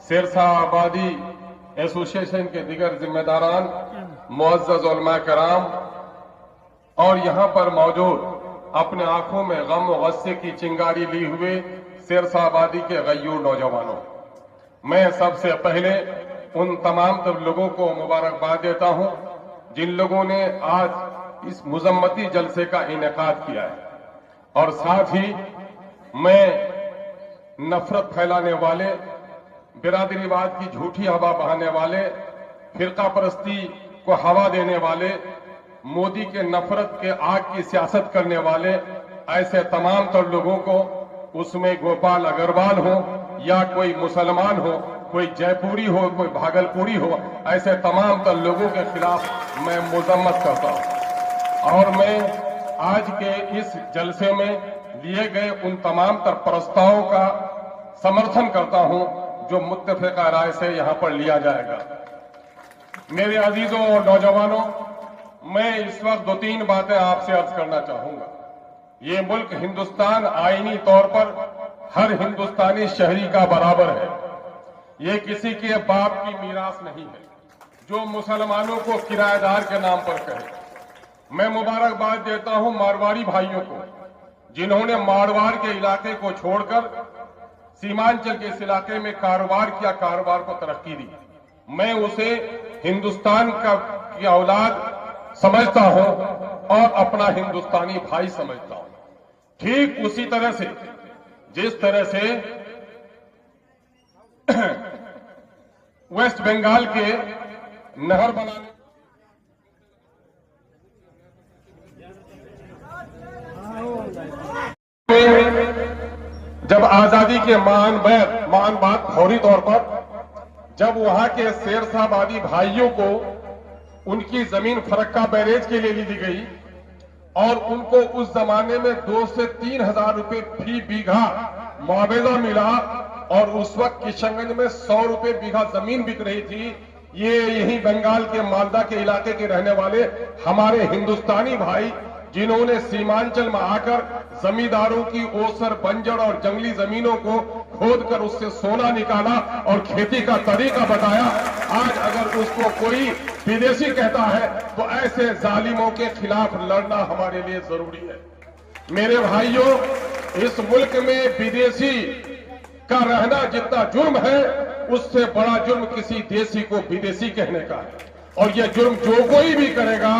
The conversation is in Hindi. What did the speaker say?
शेरशाह आबादी एसोसिएशन के दीगर जिम्मेदारान, मुअज़्ज़ज़ उलमा कराम और यहां पर मौजूद अपने आंखों में गम व गस्से की चिंगारी ली हुए शेरशाह आबादी के गय्यूर नौजवानों, मैं सबसे पहले उन तमाम लोगों को मुबारकबाद देता हूं जिन लोगों ने आज इस मुजम्मती जलसे का इनेकाद किया है। और साथ ही मैं नफरत फैलाने वाले, बिरादरीवाद की झूठी हवा बहाने वाले, फिरका परस्ती को हवा देने वाले, मोदी के नफरत के आग की सियासत करने वाले ऐसे तमाम तर लोगों को, उसमें गोपाल अग्रवाल हो या कोई मुसलमान हो, कोई जयपुरी हो, कोई भागलपुरी हो, ऐसे तमाम तर लोगों के खिलाफ मैं मुजम्मत करता हूं। और मैं आज के इस जलसे में लिए गए उन तमाम तर प्रस्तावों का समर्थन करता हूं जो मुत्तफिका राय से यहां पर लिया जाएगा। मेरे अजीजों और नौजवानों, मैं इस वक्त 2-3 बातें आपसे अर्ज करना चाहूंगा। ये मुल्क हिंदुस्तान आईनी तौर पर हर हिंदुस्तानी शहरी का बराबर है। ये किसी के बाप की मीरास नहीं है जो मुसलमानों को किराएदार के नाम पर कहे। मैं मुबारकबाद देता हूं मारवाड़ी भाइयों को जिन्होंने मारवाड़ के इलाके को छोड़कर सीमांचल के इस इलाके में कारोबार किया, कारोबार को तरक्की दी। मैं उसे हिंदुस्तान की औलाद समझता हूं और अपना हिंदुस्तानी भाई समझता हूं। ठीक उसी तरह से जिस तरह से वेस्ट बंगाल के नहर बनाने जब आजादी के महान बात फौरी तौर पर जब वहां के शेरशाह आबादी भाइयों को उनकी जमीन फरक्का बैरेज के लिए ली गई और उनको उस जमाने में 2 से 3 हजार रुपए फी बीघा मुआवजा मिला और उस वक्त किशनगंज में 100 रुपए बीघा जमीन बिक रही थी। ये यही बंगाल के मालदा के इलाके के रहने वाले हमारे हिंदुस्तानी भाई जिन्होंने सीमांचल में आकर जमींदारों की ओसर, बंजर और जंगली जमीनों को खोदकर उससे सोना निकाला और खेती का तरीका बताया, आज अगर उसको कोई विदेशी कहता है तो ऐसे जालिमों के खिलाफ लड़ना हमारे लिए जरूरी है। मेरे भाइयों, इस मुल्क में विदेशी का रहना जितना जुर्म है, उससे बड़ा जुर्म किसी देशी को विदेशी कहने का है। और यह जुर्म जो कोई भी करेगा